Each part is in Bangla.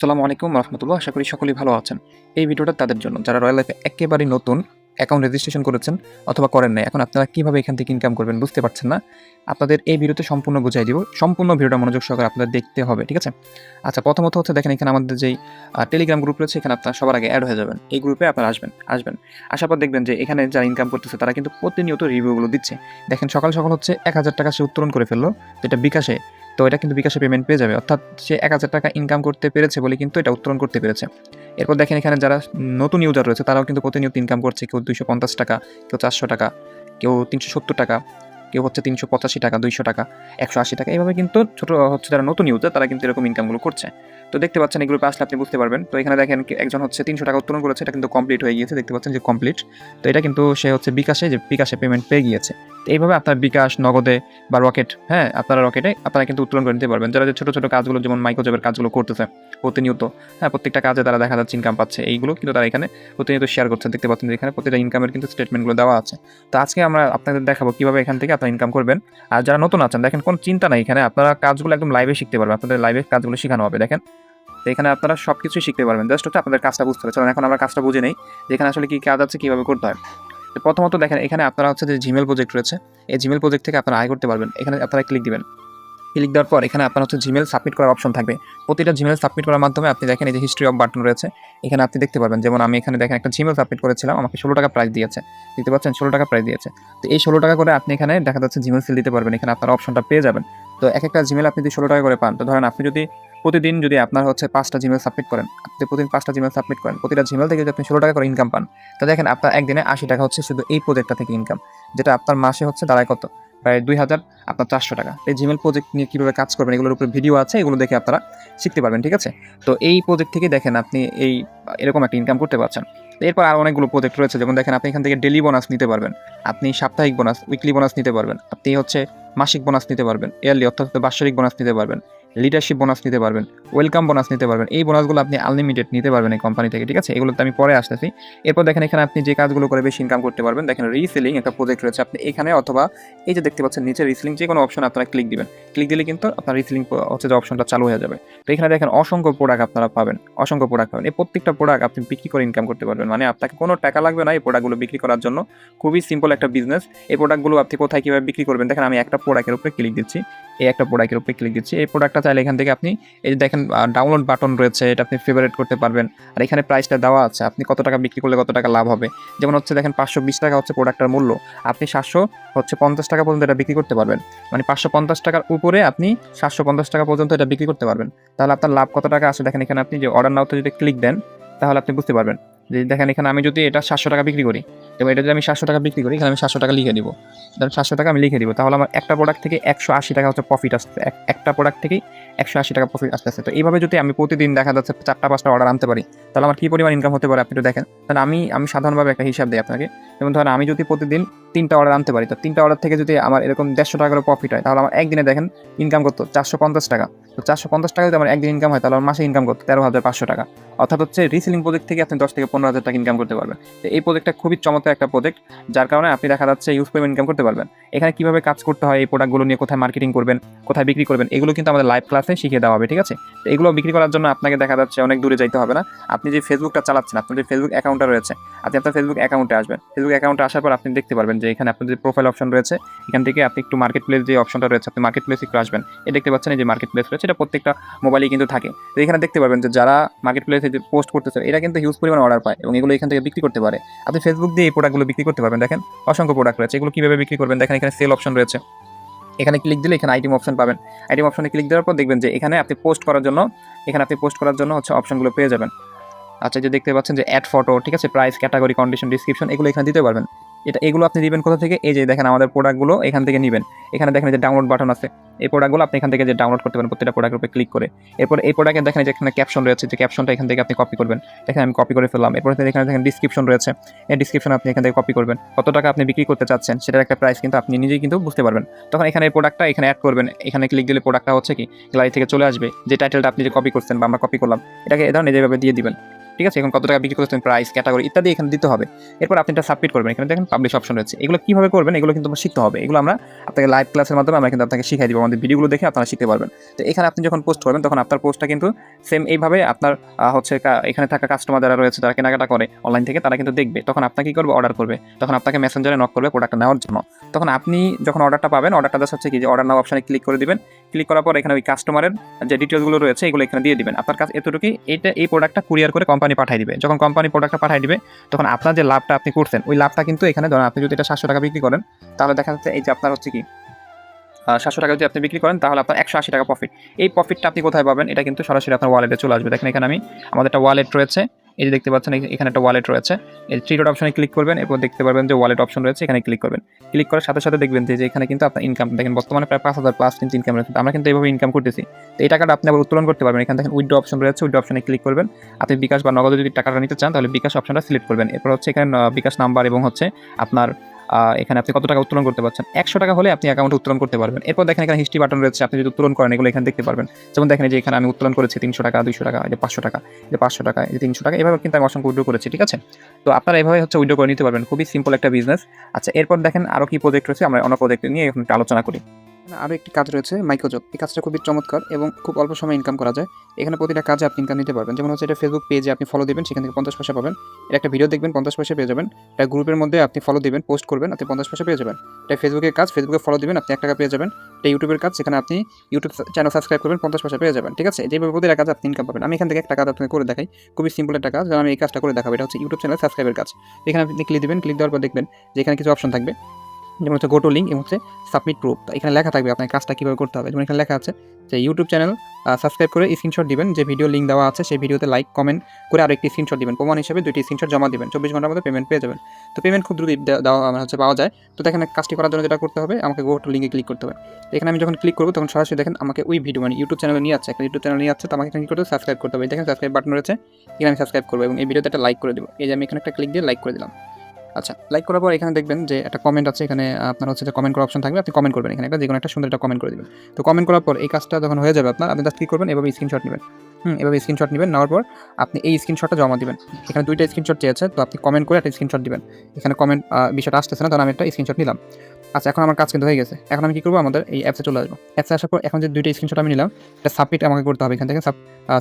আসসালামু আলাইকুম রহমতুল্লাহ। আশা করি সকলেই ভালো আছেন। এই ভিডিওটা তাদের জন্য যারা রয়্যাল লাইফে একেবারেই নতুন অ্যাকাউন্ট রেজিস্ট্রেশন করেছেন অথবা করেন নাই। এখন আপনারা কিভাবে এখান থেকে ইনকাম করবেন বুঝতে পারছেন না। আপনাদের এই ভিডিওতে সম্পূর্ণ বুঝাই দিব। সম্পূর্ণ ভিডিওটা মনোযোগ সহকারে আপনাদের দেখতে হবে। ঠিক আছে? আচ্ছা, প্রথমত হচ্ছে দেখেন এখানে আমাদের যেই টেলিগ্রাম গ্রুপ রয়েছে, এখানে আপনারা সবার আগে এড হয়ে যাবেন। এই গ্রুপে আপনারা আসবেন। আসার পর দেখবেন যে এখানে যারা ইনকাম করতেছে তারা কিন্তু প্রতিনিয়ত রিভিউগুলো দিচ্ছে। দেখেন সকাল হচ্ছে ৳১,০০০ সে উত্তোলন করে ফেললো, যেটা বিকাশে। তো এটা কিন্তু বিকাশে পেমেন্ট পেয়ে যাবে। অর্থাৎ সে ৳১,০০০ ইনকাম করতে পেরেছে বলে কিন্তু এটা উত্তোলন করতে পেরেছে। এরপর দেখেন এখানে যারা নতুন ইউজার রয়েছে তারাও কিন্তু প্রতিনিয়ত ইনকাম করছে। কেউ ৳২৫০, কেউ ৳৪০০, কেউ ৳৩৭০, কেউ হচ্ছে ৳৩৮৫, ৳২০০, ৳১৮০। এভাবে কিন্তু ছোট হচ্ছে যারা নতুন ইউজার তারা কিন্তু এরকম ইনকামগুলো করছে। তো দেখতে পাচ্ছেন এই গ্রুপে আসলে আপনি বুঝতে পারবেন। তো এখানে দেখেন একজন হচ্ছে ৳৩০০ উত্তোলন করেছে, এটা কিন্তু কমপ্লিট হয়ে গিয়েছে। দেখতে পাচ্ছেন যে কমপ্লিট। তো এটা কিন্তু সে হচ্ছে বিকাশে পেমেন্ট পেয়ে গিয়েছে। তো এইভাবে আপনার বিকাশ, নগদে বা রকেট, হ্যাঁ? আপনারা রকেটে আপনারা কিন্তু উত্তোলন করে নিতে পারবেন। যারা যে ছোট কাজগুলো যেমন মাইক্রোজবের কাজগুলো করতেছে প্রতিনিয়ত, হ্যাঁ? প্রত্যেকটা কাজে তারা দেখা যাচ্ছে ইনকাম পাচ্ছে। এইগুলো কিন্তু তারা এখানে প্রতিনিয়ত শেয়ার করছে। দেখতে পাচ্ছেন যে এখানে প্রতিটা ইনকামের কিন্তু স্টেটমেন্টগুলো দেওয়া আছে। তো আজকে আমরা আপনাদের দেখাবো কিভাবে এখান থেকে আপনারা ইনকাম করবেন। আর যারা নতুন আছেন দেখেন কোনো চিন্তা নাই, এখানে আপনারা কাজগুলো একদম লাইভে শিখতে পারবেন। আপনাদের লাইভে কাজগুলো শেখানো হবে দেখেন। তো এখানে আপনারা সবকিছুই শিখতে পারবেন। জাস্ট হচ্ছে আপনাদের কাজটা বুঝতে হবে। চলুন এখন আমরা কাজটা বুঝে নেই যে এখানে আসলে কি কাজ আছে, কিভাবে করতে হয়। তো প্রথমত দেখেন এখানে আপনারা হচ্ছে যে জিমেইল প্রজেক্ট রয়েছে, এই জিমেইল প্রজেক্ট থেকে আপনারা আয় করতে পারবেন। এখানে আপনারা ক্লিক দিবেন। ক্লিক দেওয়ার পর এখানে আপনার হচ্ছে জিমেইল সাবমিট করার অপশন থাকবে। প্রতিটা জিমেইল সাবমিট করার মাধ্যমে আপনি দেখেন এই যে হিস্ট্রি অফ বাটন রয়েছে, এখানে আপনি দেখতে পারবেন। যেমন আমি এখানে দেখেন একটা জিমেইল সাবমিট করেছিলাম, আমাকে ৳১৬ প্রাইস দিয়েছে। দেখতে পাচ্ছেন ৳১৬ প্রাইস দিয়েছে। তো এই ৳১৬ করে আপনি এখানে দেখা যাচ্ছে জিমেইল ফিল দিতে পারবেন। এখানে আপনার অপশনটা পেয়ে যাবেন। তো একেকটা জিমেইল আপনি যদি ৳১৬ করে পান, তো ধরেন আপনি যদি প্রতিদিন যদি আপনার হচ্ছে ৫টা জিমেইল সাবমিট করেন, আপনি প্রতিদিন ৫টা জিমেইল সাবমিট করেন, প্রতিটা জিমেইল থেকে যদি আপনি ৳১৬ করে ইনকাম পান, তো দেখেন আপনার একদিনে ৳৮০ হচ্ছে শুধু এই প্রজেক্টটা থেকে ইনকাম। যেটা আপনার মাসে হচ্ছে দাঁড়ায় কত? প্রায় ২,০০০, আপনার ৳৪০০। এই জিমেইল প্রজেক্ট নিয়ে কীভাবে কাজ করবেন এগুলোর উপরে ভিডিও আছে, এগুলো দেখে আপনারা শিখতে পারবেন। ঠিক আছে? তো এই প্রজেক্ট থেকে দেখেন আপনি এরকম একটা ইনকাম করতে পারছেন। এরপর আরও অনেকগুলো প্রজেক্ট রয়েছে, যেমন দেখেন আপনি এখান থেকে ডেইলি বোনাস নিতে পারবেন, আপনি সাপ্তাহিক বোনাস, উইকলি বোনাস নিতে পারবেন, আপনি হচ্ছে মাসিক বোনাস নিতে পারবেন, ইয়ারলি অর্থাৎ বাৎসরিক বোনাস নিতে পারবেন, লিডারশিপ বোনাস নিতে পারবেন, ওয়েলকাম বোনাস নিতে পারবেন। এই বোনাসগুলো আপনি আনলিমিটেড নিতে পারবেন এই কোম্পানি থেকে। ঠিক আছে? এগুলোতে আমি পরে আসতেছি। এরপর দেখেন এখানে আপনি যে কাজগুলো করে বেশি ইনকাম করতে পারবেন, দেখেন রিসেলিং একটা প্রজেক্ট রয়েছে। আপনি এখানে অথবা এই যে দেখতে পাচ্ছেন নিচে রিসেলিং, যে কোনো অপশন আপনারা ক্লিক দিবেন। ক্লিক দিলে কিন্তু আপনার রিসেলিং হচ্ছে যে অপশনটা চালু হয়ে যাবে। তো এখানে দেখেন অসংখ্য প্রোডাক্ট আপনারা পাবেন, অসংখ্য প্রোডাক্ট পাবেন। এই প্রত্যেকটা প্রোডাক্ট আপনি বিক্রি করে ইনকাম করতে পারবেন। মানে আপনাকে কোনো টাকা লাগবে না এই প্রোডাক্টগুলো বিক্রি করার জন্য। খুবই সিম্পল একটা বিজনেস। এই প্রোডাক্টগুলো আপনি কোথায় কিভাবে বিক্রি করবেন দেখেন, আমি একটা প্রোডাক্টের উপরে ক্লিক দিচ্ছি। এই একটা প্রোডাক্টের উপরে ক্লিক দিচ্ছি। এই প্রোডাক্টটা চাইলে এখান থেকে আপনি এই যে দেখেন ডাউনলোড বাটন রয়েছে, এটা আপনি ফেভারিট করতে পারবেন। আর এখানে প্রাইসটা দেওয়া আছে, আপনি কত টাকা বিক্রি করলে কত টাকা লাভ হবে। যেমন হচ্ছে দেখেন ৳৫২০ হচ্ছে প্রোডাক্টটার মূল্য। আপনি ৳৭৫০ পর্যন্ত এটা বিক্রি করতে পারবেন। মানে ৳৫৫০ উপরে আপনি ৳৭৫০ পর্যন্ত এটা বিক্রি করতে পারবেন। তাহলে আপনার লাভ কত টাকা আসে দেখেন, এখানে আপনি যে অর্ডার নাওতে যদি ক্লিক দেন তাহলে আপনি বুঝতে পারবেন। যে দেখেন এখানে আমি যদি এটা ৳৭০০ বিক্রি করি এবং এটা যদি আমি ৳৭০০ বিক্রি করি, এখানে আমি ৳৭০০ লিখে দিব। ধরেন ৳৭০০ আমি লিখে দিব। তাহলে আমার একটা প্রোডাক্ট থেকে ৳১৮০ হচ্ছে প্রফিট আসতেছে। একটা প্রোডাক্ট থেকেই ৳১৮০ প্রফিট আসতেছে। তো এইভাবে যদি আমি প্রতিদিন দেখা যাচ্ছে ৪টা ৫টা অর্ডার আনতে পারি, তাহলে আমার কি পরিমাণ ইনকাম হতে পারে আপনি একটু দেখেন। তাহলে আমি সাধারণভাবে একটা হিসাব দেই আপনাকে। যেমন ধরেন আমি যদি প্রতিদিন ৩টা অর্ডার আনতে পারি, তো ৩টা অর্ডার থেকে যদি আমার এরকম ৳১৫০ করে প্রফিট হয়, তাহলে আমার একদিনে দেখেন ইনকাম কত? ৳৪৫০। তো ৳৪৫০ যদি আমার একদিন ইনকাম হয়, তাহলে আমার মাসে ইনকাম কত? ৳১৩,৫০০। অর্থাৎ হচ্ছে রিসেলিং প্রজেক্ট থেকে আপনি ৳১০,০০০ থেকে ৳১৫,০০০ ইনকাম করতে পারবেন। তো এই প্রজেক্টটা খুবই চমৎকার একটা প্রজেক্ট, যার কারণে আপনি দেখা যাচ্ছে হিউজ পরিমাণ ইনকাম করতে পারবেন। এখানে কিভাবে কাজ করতে হয়, এই প্রোডাক্টগুলো নিয়ে কোথায় মার্কেটিং করবেন, কোথায় বিক্রি করবেন, এগুলো কিন্তু আমাদের লাইভ ক্লাসে শিখিয়ে দেওয়া হবে। ঠিক আছে? তো এগুলো বিক্রি করার জন্য আপনাকে দেখা যাচ্ছে অনেক দূরে যাইতে হবে না। আপনি যে ফেসবুকটা চালাচ্ছেন, আপনার যে ফেসবুক অ্যাকাউন্টটা রয়েছে, আপনি আপনার ফেসবুক অ্যাকাউন্টে আসবেন। ফেসবুক অ্যাকাউন্টে আসার পর আপনি দেখতে পারবেন যে এখানে আপনার যে প্রোফাইল অপশন রয়েছে, এখান থেকে আপনি একটু মার্কেট প্লেস যে অপশনটা রয়েছে, আপনি মার্কেট প্লেসে একটু আসবেন। এই দেখতে পাচ্ছেন এই যে মার্কেট প্লেস রয়েছে, এটা প্রত্যেকটা মোবাইলেই কিন্তু থাকে। তো এখানে দেখতে পারবেন যে যারা মার্কেট প্লেসে যে পোস্ট করতেছে, এরা কিন্তু হিউজ পরিমাণ অর্ডার পায় এবং এগুলো এখান থেকে বিক্রি করতে পারে। আপনি ফেসবুক দিয়ে এই প্রোডাক্টগুলো বিক্রি করতে পারবেন। দেখেন অসংখ্য প্রোডাক্ট রয়েছে, এগুলো কিভাবে বিক্রি করবেন দেখেন, এখানে সেল অপশন রয়েছে। এখানে ক্লিক দিলে এখানে আইটেম অপশন পাবেন। আইটেম অপশনে ক্লিক দেওয়ার পর দেখবেন যে এখানে আপনি পোস্ট করার জন্য হচ্ছে অপশনগুলো পেয়ে যাবেন। আচ্ছা, যে দেখতে পাচ্ছেন যে অ্যাড ফটো, ঠিক আছে? প্রাইস, ক্যাটাগরি, কন্ডিশন, ডেসক্রিপশন, এগুলো এখানে দিতে পারবেন। এগুলো আপনি দিবেন কোথা থেকে? এই যে দেখেন আমাদের প্রোডাক্টগুলো এখান থেকে নিবেন। এখানে দেখেন যে ডাউনলোড বাটন আছে। এই প্রোডাক্টগুলো আপনি এখান থেকে যে ডাউনলোড করতে পারেন প্রত্যেকটা প্রোডাক্টের উপরে ক্লিক করে। এরপর এই প্রোডাক্টে দেখেন যে এখানে ক্যাপশন রয়েছে, যে ক্যাপশনটা এখান থেকে আপনি কপি করবেন। দেখেন আমি কপি করে ফেললাম। এরপর এখানে দেখেন ডেসক্রিপশন রয়েছে। এই ডেসক্রিপশন আপনি এখান থেকে কপি করবেন। কত টাকা আপনি বিক্রি করতে চাচ্ছেন সেটার একটা প্রাইস কিন্তু আপনি নিজেই কিন্তু বুঝতে পারবেন। তখন এখানে এই প্রোডাক্টটা এখানে অ্যাড করবেন। এখানে ক্লিক দিলে প্রোডাক্টটা হচ্ছে কি গ্যালারি থেকে চলে আসবে। যে টাইটেলটা আপনি যে কপি করছেন বা আমরা কপি করলাম, এটাকে এই ধরনের যেভাবে দিয়ে দিবেন। ঠিক আছে? এখন কত টাকা বিক্রি করছেন, প্রাইস, ক্যাটাগরি ইত্যাদি এখানে দিতে হবে। এরপর আপনি এটা সাবমিট করবেন। এখানে দেখেন পাবলিশ অপশন রয়েছে। এগুলো কিভাবে করবেন এগুলো কিন্তু আমরা শিখতে হবে। এগুলো আমরা আপনাকে লাইভ ক্লাসের মাধ্যমে আমরা কিন্তু আপনাকে শিখাই দিব। আমাদের ভিডিওগুলো দেখে আপনারা শিখতে পারবেন। তো এখানে আপনি যখন পোস্ট করবেন তখন আপনার পোস্টটা কিন্তু সেম এইভাবে আপনার হচ্ছে এখানে থাকা কাস্টমার যারা রয়েছে, যারা কেনাকাটা করে অনলাইন থেকে, তারা কিন্তু দেখবে। তখন আপনাকে কি করবে, অর্ডার করবে। তখন আপনাকে মেসেঞ্জারে নক করবে প্রোডাক্টটা নেওয়ার জন্য। তখন আপনি যখন অর্ডারটা পাবেন, অর্ডারটা জাস্ট হচ্ছে কি যে অর্ডার নাও অপশনে ক্লিক করে দিবেন। ক্লিক করার পর এখানে ওই কাস্টমারের যে ডিটেলসগুলো রয়েছে এগুলো এখানে দিয়ে দিবেন। আপনার কাছে এতটুকুই, এই প্রোডাক্টটা কুরিয়ার করে কোম্পানি পাঠিয়ে দিবে। যখন কোম্পানি প্রোডাক্টটা পাঠিয়ে দিবে তখন আপনার যে লাভটা আপনি করছেন ওই লাভটা কিন্তু এখানে ধরেন আপনি যদি এটা 700 টাকা বিক্রি করেন তাহলে দেখা যাচ্ছে এই যে আপনার হচ্ছে কি 700 টাকা যদি আপনি বিক্রি করেন তাহলে আপনার 180 টাকা প্রফিট। এই প্রফিটটা আপনি কোথায় পাবেন? এটা কিন্তু সরাসরি আপনার ওয়ালেটে চলে আসবে। দেখেন এখানে আমাদের একটা ওয়ালেট রয়েছে। এই যে দেখতে পাচ্ছেন এখানে একটা ওয়ালেট রয়েছে। এই 3 ডট অপশনে ক্লিক করবেন, এরপর দেখতে পারবেন যে ওয়ালেট অপশন রয়েছে, এখানে ক্লিক করবেন। ক্লিক করার সাথে সাথে দেখবেন যে এখানে কিন্তু আপনার ইনকাম দেখেন বর্তমানে প্রায় 5000 প্লাস কিন্তু ইনকাম রয়েছে। আমরা কিন্তু এইভাবে ইনকাম করতেছি। তো এই টাকাটা আপনি আবার উত্তোলন করতে পারবেন। এখানে দেখেন উইথড্র অপশন রয়েছে, উইথড্র অপশনে ক্লিক করবেন। আপনি বিকাশ বা নগদে যদি টাকাটা নিতে চান তাহলে বিকাশ অপশনটা সিলেক্ট করবেন। এরপর হচ্ছে এখানে বিকাশ নাম্বার এবং হচ্ছে আপনার এখানে আপনি কত টাকা উত্তোলন করতে পারছেন। 100 টাকা হলে আপনি অ্যাকাউন্টে উত্তোলন করতে পারবেন। এরপর দেখেন এখানে হিস্ট্রি বাটন রয়েছে, আপনি যদি উত্তোলন করেন এগুলো এখানে দেখতে পারবেন। যেমন দেখেন যে এখানে আমি উত্তোলন করেছি 300 টাকা, 200 টাকা, এই যে 500 টাকা, এই যে 500 টাকা, এই যে 300 টাকা, এভাবে কিন্তু আমি অসংখ্য উইথড্র করেছি। ঠিক আছে? তো আপনারা এভাবে হচ্ছে উইথড্র করে নিতে পারবেন। খুবই সিম্পল একটা বিজনেস। আচ্ছা, এরপর দেখেন আরও কি প্রজেক্ট রয়েছে, আমরা অন্য প্রজেক্ট নিয়ে এখন একটু আলোচনা করি। আরও একটি কাজ রয়েছে মাইক্রোজব। এই কাজটা খুবই চমৎকার এবং খুব অল্প সময়ে ইনকাম করা যায়। এখানে প্রতিটা কাজে আপনি ইনকাম নিতে পারবেন। যেমন হচ্ছে এটা ফেসবুক পেজে আপনি ফলো দিবেন, সেখান থেকে 50 পয়সা পাবেন। এটা একটা ভিডিও দেখবেন, 50 পয়সা পেয়ে যাবেন। এটা গ্রুপের মধ্যে আপনি ফলো দিবেন, পোস্ট করবেন, আপনি 50 পয়সা পেয়ে যাবেন। এটা ফেসবুকের কাজ, ফেসবুকে ফলো দিবেন, আপনি 1 টাকা পেয়ে যাবেন। এটা ইউটিউবের কাজ, সেখানে আপনি ইউটিউব চ্যানেল সাবস্ক্রাইব করবেন, 50 পয়সা পেয়ে যাবেন। ঠিক আছে? যেভাবে প্রতিটা কাজে আপনি ইনকাম পাবেন। আমি এখান থেকে একটা কাজ আপনাকে করে দেখাই। খুবই সিম্পল একটা কাজ, যেমন আমি এই কাজটা করে দেখাবো। এটা হচ্ছে ইউটিউব চ্যানেল সাবস্ক্রাইবের কাজ। এখানে আপনি ক্লিক দিবেন, ক্লিক দেওয়ার পর দেখবেন যে এখানে কিছু অপশন থাকবে, যেমন হচ্ছে গো টু লিঙ্ক এবং হচ্ছে সাবমিট প্রুফ। এখানে লেখা থাকবে আপনার কাজটা কীভাবে করতে হবে। যেমন এখানে লেখা আছে যে ইউটিউব চ্যানেল সাবস্ক্রাইব করে স্ক্রিনশট দিবেন, যে ভিডিও লিঙ্ক দেওয়া আছে সেই ভিডিওতে লাইক কমেন্ট করে আরও একটি স্ক্রিনশট দিবেন। প্রমাণ হিসেবে 2টি স্ক্রিনশট জমা দিবেন। 24 ঘন্টার মধ্যে পেমেন্ট পেয়ে যাবেন। তো পেমেন্ট খুব দ্রুত দেওয়া পাওয়া যায়। তো দেখেন কাজটি করার জন্য যেটা করতে হবে, আমাকে গো টু লিঙ্কে ক্লিক করতে হবে। এখানে আমি যখন ক্লিক করবো তখন সরাসরি দেখেন আমাকে ওই ভিডিও মানে ইউটিউব চ্যানেলে নিয়ে যাচ্ছে, একটা ইউটিউব চ্যানেল নিয়ে যাচ্ছে। তো আমাকে এখানে কী করতে হবে, সাবস্ক্রাইব করতে হবে। দেখেন সাবস্ক্রাইব বাটন রয়েছে, এখানে আমি সাবস্ক্রাইব করবো এবং এই ভিডিওতে একটা লাইক করে দেবো। এই যে আমি এখানে একটা ক্লিক দিয়ে লাইক করে দিলাম। আচ্ছা, লাইক করার পর এখানে দেখবেন যে একটা কমেন্ট আছে। এখানে আপনার হচ্ছে যে কমেন্ট করার অপশন থাকবে, আপনি কমেন্ট করবেন। এখানে একটা যেকোনো একটা সুন্দর একটা কমেন্ট করে দিবেন। তো কমেন্ট করার পর এই কাজটা যখন হয়ে যাবে আপনার, আপনি জাস্ট কী করবেন, এভাবে স্ক্রিনশট নেবেন। এভাবে স্ক্রিনশট নেবেন, নেওয়ার পর আপনি এই স্ক্রিনশটটা জমা দিবেন। এখানে 2টা স্ক্রিনশট চেয়েছে, তো আপনি কমেন্ট করে একটা স্ক্রিনশট দিবেন। এখানে কমেন্ট বিষয়টা আসতেছে না, তখন আমি একটা স্ক্রিনশট নিলাম। আচ্ছা, এখন আমার কাজ কিন্তু হয়ে গেছে। এখন আমি কী করবো, আমাদের এই অ্যাপসে চলে আসবো। অ্যাপসে আসার পর এখন যে 2টা স্ক্রিনশট আমি নিলাম, এটা সাবমিট আমাকে করতে হবে। এখান থেকে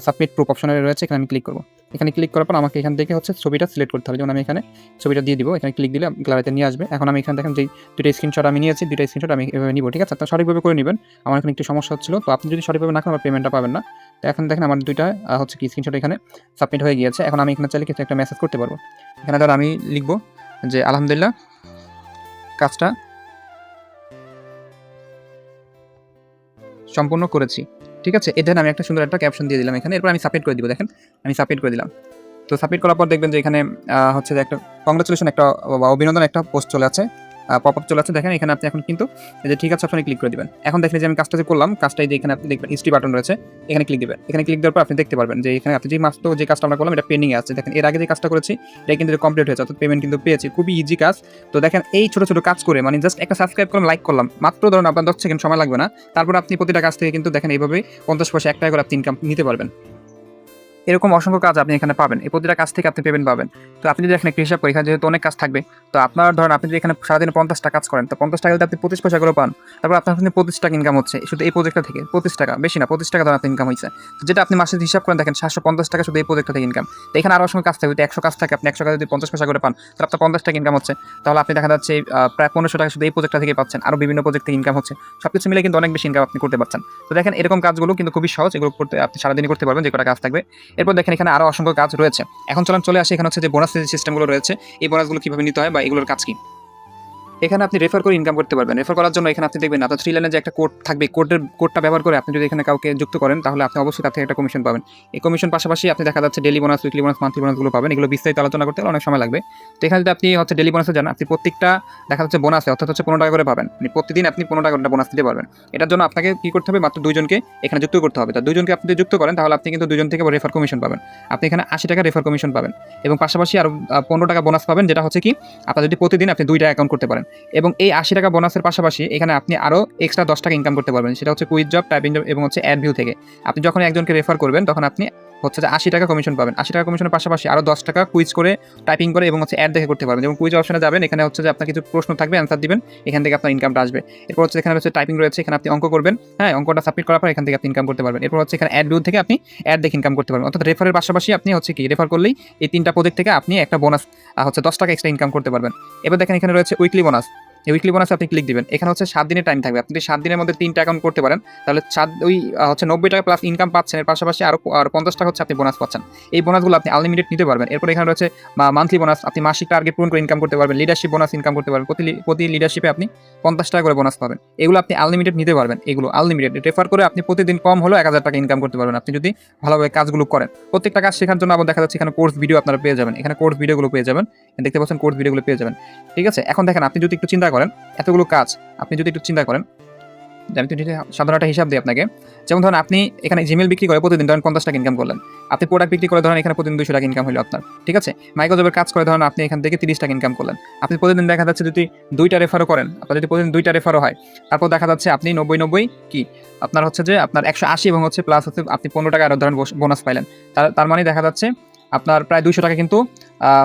সাবমিট প্রুফ অপশনে রয়েছে, এখানে আমি ক্লিক করবো। এখানে ক্লিক করার পর আমাকে এখান থেকে হচ্ছে ছবিটা সিলেক্ট করতে হবে। যেমন আমি এখানে ছবিটা দিয়ে দিব, এখানে ক্লিক দিলে গ্যালারিতে নিয়ে আসবে। এখন আমি এখানে দেখেন যে 2টা স্ক্রিনশট আমি নিয়েছি, 2টা স্ক্রিনশট আমি এভাবে নিব। ঠিক আছে? আপনারা সঠিকভাবে করে নেবেন। আমার এখানে একটু সমস্যা হচ্ছিল, তো আপনি যদি সঠিকভাবে না করেন আমার পেমেন্টটা পাবেন না। তো এখন দেখেন আমার 2টা হচ্ছে কি স্ক্রিনশট এখানে সাবমিট হয়ে গিয়েছে। এখন আমি এখানে চাইলে কিছু একটা মেসেজ করতে পারবো। এখানে ধর আমি লিখবো যে আলহামদুলিল্লাহ কাজটা সম্পূর্ণ করেছি। ঠিক আছে? এই দেখেন আমি একটা সুন্দর একটা ক্যাপশন দিয়ে দিলাম এখানে। এরপর আমি সাবমিট করে দিব। দেখেন আমি সাবমিট করে দিলাম। তো সাবমিট করার পর দেখবেন যে এখানে হচ্ছে যে একটা কংগ্রাচুলেশন একটা অভিনন্দন একটা পোস্ট চলে আছে, পপ আপ চলে আছে। দেখেন এখানে আপনি এখন কিন্তু এই যে ঠিক আছে অপশনে ক্লিক করে দিবেন। এখন দেখলে যে আমি কাজটা যে করলাম, কাজটা এই যে এখানে আপনি দেখবেন হিস্ট্রি বাটন রয়েছে, এখানে ক্লিক দিবেন। এখানে ক্লিক দেওয়ার পর আপনি দেখতে পারবেন যে এখানে আপনি যে কাজটা আমরা করলাম এটা পেন্ডিং এ আছে। দেখেন এর আগে যে কাজটা করেছি এটা কিন্তু কমপ্লিট হয়েছে, অর্থাৎ পেমেন্ট কিন্তু পেয়েছি। খুবই ইজি কাজ। তো দেখেন এই ছোট ছোট কাজ করে মানে জাস্ট একটা সাবস্ক্রাইব করলাম, লাইক করলাম, মাত্র ধরুন আপনার 10 সেকেন্ড সময় লাগবে না। তারপর আপনি প্রতিটা কাজ থেকে কিন্তু দেখেন এইভাবে 50 পয়সা 1 টাকা করে আপনি ইনকাম নিতে পারবেন। এরকম অসংখ্য কাজ আপনি এখানে পাবেন। এই প্রতিটা কাজ থেকে আপনি পেমেন্ট পাবেন। তো আপনি যদি এখানে একটু হিসাব করেন, এখানে যেহেতু অনেক কাজ থাকবে, তো আপনার ধরেন আপনি যদি এখানে সারাদিনে 50 টা কাজ করেন, তো 50 টাকা যদি আপনি 25 পয়সা করে পান, তারপর আপনার কিন্তু 25 টাকা ইনকাম হচ্ছে শুধু এই প্রজেক্টটা থেকে। 25 টাকা, বেশি না, 25 টাকা ধরেন আপনার ইনকাম হয়েছে। তো যেটা আপনি মাসে হিসাব করেন দেখেন 750 টাকা শুধু এই প্রজেক্টটা থেকে ইনকাম। তো এখানে আরও অসংখ্য কাজ থাকবে। যদি 100 কাজ থাকে, আপনি 100 কাজ যদি 50 পয়সা করে পান, তাহলে আপনার 50 টাকা ইনকাম হচ্ছে। তাহলে আপনি দেখা যাচ্ছে প্রায় 1500 টাকা শুধু এই প্রজেক্টটা থেকে পাচ্ছেন। আরও বিভিন্ন প্রজেক্ট থেকে ইনকাম হচ্ছে। সবকিছু মিলে কিন্তু অনেক বেশি ইনকাম আপনি করতে পারছেন। তো দেখেন এরকম কাজগুলো কিন্তু খুবই সহজ। এগুলো করতে আপনি সারাদিনই করতে পারবেন, যে কটা কাজ থাকবে। এরপর দেখেন এখানে আরও অসংখ্য কাজ রয়েছে। এখন চলে আসি এখানে হচ্ছে যে বোনাস সিস্টেমগুলো রয়েছে, এই বোনাসগুলো কীভাবে নিতে হয় বা এগুলোর কাজ কী। এখানে আপনি রেফার করে ইনকাম করতে পারবেন। রেফার করার জন্য এখানে আপনি দেখবেন আপনার 3 লাইনে যে একটা কোড থাকবে, কোডটা ব্যবহার করে আপনি যদি এখানে কাউকে যুক্ত করেন তাহলে আপনি অবশ্যই তার থেকে একটা কমিশন পাবেন। এই কমিশন পাশাপাশি আপনি দেখা যাচ্ছে daily bonus, weekly bonus, monthly বোনাসগুলো পাবেন। এগুলো বিস্তারিত আলোচনা করতে অনেক সময় লাগবে। তো এখানে যদি আপনি হচ্ছে ডেইলি বোনাসে যান, আপনি প্রত্যেকটা দেখা যাচ্ছে বোনাসে অর্থাৎ হচ্ছে 15 টাকা করে পাবেন। মানে প্রতিদিন আপনি 15 টাকা করে বোনাস দিতে পারবেন। এটার জন্য আপনাকে কী করতে হবে, মাত্র 2 জনকে এখানে যুক্ত করতে হবে। তা 2 জনকে আপনি যদি যুক্ত করেন তাহলে আপনি কিন্তু 2 জন থেকে রেফার কমিশন পাবেন। আপনি এখানে 80 টাকা রেফার কমিশন পাবেন এবং পাশাপাশি আরও 15 টাকা বোনাস পাবেন, যেটা হচ্ছে কি আপনার যদি প্রতিদিন আপনি 2টা অ্যাকাউন্ট করতে পারেন। এবং এই 80 টাকা বোনাসের পাশাপাশি এখানে আপনি আরও এক্সট্রা 10 টাকা ইনকাম করতে পারবেন। সেটা হচ্ছে কুইজ জব, টাইপিং জব এবং হচ্ছে অ্যাড ভিউ থেকে। আপনি যখন একজনকে রেফার করবেন তখন আপনি হচ্ছে যে 80 টাকা কমিশন পাবেন। 80 টাকা কমিশনের পাশাপাশি আরও 10 টাকা কুইজ করে, টাইপিং করে এবং হচ্ছে অ্যাড দেখে করতে পারবেন। যেমন কুইজ অপশনে যাবেন, এখানে হচ্ছে যে আপনার কিছু প্রশ্ন থাকবে, অ্যান্সার দিবেন, এখান থেকে আপনার ইনকামটা আসবে। এরপর হচ্ছে এখানে হচ্ছে টাইপিং রয়েছে, এখানে আপনি অঙ্ক করবেন, হ্যাঁ, অঙ্কটা সাবমিট করার পর এখান থেকে আপনি ইনকাম করতে পারবেন। এরপর হচ্ছে এখানে অ্যাড ভিউ থেকে আপনি অ্যাড দেখে ইনকাম করতে পারবেন। অর্থাৎ রেফারের পাশাপাশি আপনি হচ্ছে কি রেফার করলেই এই 3টা প্রজেক্ট থেকে আপনি একটা বোনাস হচ্ছে 10 টাকা এক্সট্রা ইনকাম করতে পারবেন। এবার দেখেন এখানে রয়েছে উইকলি বোনাস। এই উইকলি বোনাসে আপনি ক্লিক দিবেন। এখানে হচ্ছে 7 দিনের টাইম থাকবে। আপনি যদি 7 দিনের মধ্যে 3টা অ্যাকাউন্ট করতে পারেন, তাহলে হচ্ছে 90 টাকা প্লাস ইনকাম পাচ্ছেন। এর পাশাপাশি আরও 50 টাকা হচ্ছে আপনি বোনাস পাচ্ছেন। এই বোনাসগুলো আপনি আনলিমিটেড নিতে পারবেন। এরপর এখানে রয়েছে মান্থলি বোনাস, আপনি মাসিক টার্গেট পূরণ করে ইনকাম করতে পারবেন। লিডারশিপ বোনাস ইনকাম করতে পারবেন। প্রতি লিডারশিপে আপনি 50 টাকা করে বোনাস পাবেন। এগুলো আপনি আনলিমিটেড নিতে পারবেন। এগুলো আনলিমিটেড রেফার করে আপনি প্রতিদিন কম হলেও 1000 টাকা ইনকাম করতে পারবেন, আপনি যদি ভালোভাবে কাজগুলো করেন। প্রত্যেকটা কাজ শেখার জন্য আবার দেখা যাচ্ছে এখানে কোর্স ভিডিও আপনারা পেয়ে যাবেন। এখানে কোর্স ভিডিওগুলো পেয়ে যাবেন, দেখতে পাচ্ছেন কোর্স ভিডিওগুলো পেয়ে যাবেন। ঠিক আছে, এখন দেখেন আপনি যদি একটু চিন্তা করেন, এতগুলো কাজ আপনি যদি একটু চিন্তা করেন, আমি তো সাধারণ একটা হিসাব দিই আপনাকে। যেমন ধরেন আপনি এখানে জিমেল বিক্রি করে প্রতিদিন ধরেন 50 টাকা ইনকাম করলেন। আপনি প্রোডাক্ট বিক্রি করে ধরেন এখানে প্রতিদিন 200 টাকা ইনকাম হলো আপনার। ঠিক আছে, মাইক্রোজবের কাজ করে ধরেন আপনি এখান থেকে 30 টাকা ইনকাম করলেন। আপনি প্রতিদিন দেখা যাচ্ছে যদি 2টা রেফারও করেন, আপনার যদি প্রতিদিন 2টা রেফারও হয়, তারপর দেখা যাচ্ছে আপনি 90 কি আপনার হচ্ছে যে আপনার 180 এবং হচ্ছে প্লাস হচ্ছে আপনি 15 টাকা আরও ধরেন বোনাস পাইলেন। তার মানে দেখা যাচ্ছে আপনার প্রায় 200 টাকা কিন্তু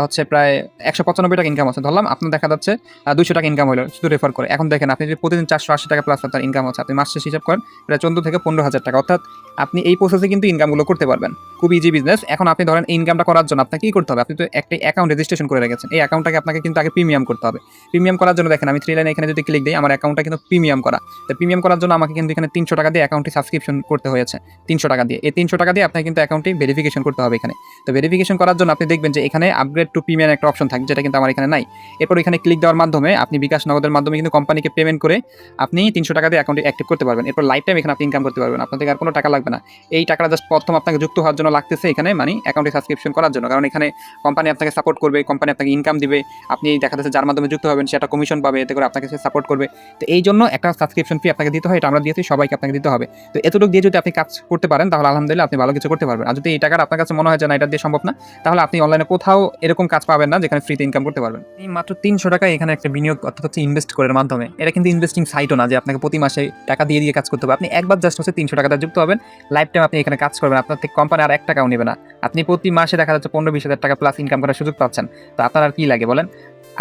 হচ্ছে প্রায় 195 টাকা ইনকাম হচ্ছে। ধরলাম আপনার দেখা যাচ্ছে 200 টাকা ইনকাম হলো শুধু রেফার করে। এখন দেখেন আপনি যদি প্রতিদিন 480 টাকা প্লাস আপনার ইনকাম হচ্ছে, আপনি মাস শেষে হিসাব করেন প্রায় 14 থেকে 15,000 টাকা। অর্থাৎ আপনি এই প্রসেসে কিন্তু ইনকামগুলো করতে পারবেন। খুব ইজি বিজনেস। এখন আপনি ধরেন এই ইনকামটা করার জন্য আপনাকে কী করতে হবে? আপনি তো একটা অ্যাকাউন্ট রেজিস্ট্রেশন করে রেখেছেন। এই অ্যাকাউন্টটাকে আপনাকে কিন্তু আগে প্রিমিয়াম করতে হবে। প্রিমিয়াম করার জন্য দেখেন আমি 3 লাইনে এখানে যদি ক্লিক দিই, আমার অ্যাকাউন্টটা কিন্তু প্রিমিয়াম করা। তো প্রিমিয়াম করার জন্য আমাকে কিন্তু এখানে 300 টাকা দিয়ে অ্যাকাউন্টে সাবস্ক্রিপশন করতে হয়েছে। 300 টাকা দিয়ে, এই 300 টাকা দিয়ে আপনাকে কিন্তু অ্যাকাউন্টে ভেরিফিকেশন করতে হবে এখানে। তো ভেরিফিকেশন করার জন্য আপনি দেখবেন যে এখানে আপগ্রেড টু প্রিমিয়াম একটা অপশন থাকে, যেটা কিন্তু আমার এখানে নাই। এরপর এখানে ক্লিক দেওয়ার মাধ্যমে আপনি বিকাশ নগদের মাধ্যমে কিন্তু কোম্পানিকে পেমেন্ট করে আপনি 300 টাকা দিয়ে অ্যাকাউন্টে অ্যাক্টিভ করতে পারবেন। এরপর লাইফ টাইম এখানে আপনি ইনকাম করতে পারবেন। আপনার থেকে আর কোনো টাকা লাগবে না। এই টাকাটা জাস্ট প্রথম আপনাকে যুক্ত হওয়ার জন্য লাগতেছে এখানে, মানে অ্যাকাউন্টে সাবস্ক্রিপশন করার জন্য। কারণ এখানে কোম্পানি আপনাকে সাপোর্ট করবে, কোম্পানি আপনাকে ইনকাম দিবে। আপনি দেখা যাচ্ছে যার মাধ্যমে যুক্ত হবেন সেটা কমিশন পাবে, এতে করে আপনাকে সে সাপোর্ট করবে। তো এই জন্য একটা সাবস্ক্রিপশন ফি আপনাকে দিতে হয়, এটা আমরা দিয়েছি, সবাইকে আপনাকে দিতে হবে। তো এতটুকু দিয়ে যদি আপনি কাজ করতে পারেন, তাহলে আলহামদুলিল্লাহ আপনি ভালো কিছু করতে পারবেন। আর যদি এই টাকাটা আপনার কাছে মনে হয় যে না এটা দিয়ে সম্ভব না, তাহলে আপনি অনলাইনে কোথাও এরকম কাজ পাবেন না যেখানে ফ্রিতে ইনকাম করতে পারবেন। এই মাত্র 300 টাকা এখানে একটা বিনিয়োগ, অর্থাৎ হচ্ছে ইনভেস্ট করার মাধ্যমে। এটা কিন্তু ইনভেস্টিং সাইটও না যে আপনাকে প্রতি মাসে টাকা দিয়ে কাজ করতে হবে। আপনি একবার জাস্ট হচ্ছে 300 টাকাটা যুক্ত হবেন, লাইফ টাইম আপনি এখানে কাজ করবেন। আপনার থেকে কোম্পানি আর 1 টাকাও নেবে না। আপনি প্রতি মাসে দেখা যাচ্ছে 15-20 হাজার টাকা প্লাস ইনকাম করার সুযোগ পাচ্ছেন। তো আপনার আর কি লাগে বলেন?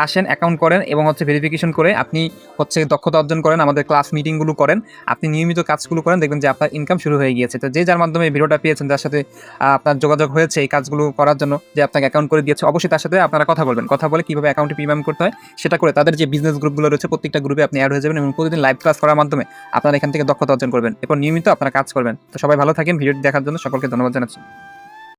আসেন, অ্যাকাউন্ট করেন এবং হচ্ছে ভেরিফিকেশন করে আপনি হচ্ছে দক্ষতা অর্জন করেন, আমাদের ক্লাস মিটিংগুলো করেন, আপনি নিয়মিত কাজগুলো করেন, দেখবেন যে আপনার ইনকাম শুরু হয়ে গিয়েছে। তো যে যার মাধ্যমে ভিডিওটা পেয়েছেন, যার সাথে আপনার যোগাযোগ হয়েছে এই কাজগুলো করার জন্য, যে আপনাকে অ্যাকাউন্ট করে দিয়েছে, অবশ্যই তার সাথে আপনারা কথা বলবেন। কথা বলে কীভাবে অ্যাকাউন্টে প্রিমিয়াম করতে হয় সেটা করে তাদের যে বিজনেস গ্রুপগুলো রয়েছে প্রত্যেকটা গ্রুপে আপনি অ্যাড হয়ে যাবেন এবং প্রতিদিন লাইভ ক্লাস করার মাধ্যমে আপনারা এখান থেকে দক্ষতা অর্জন করবেন। এরপর নিয়মিত আপনারা কাজ করবেন। তো সবাই ভালো থাকেন। ভিডিওটি দেখার জন্য সকলকে ধন্যবাদ জানাচ্ছি।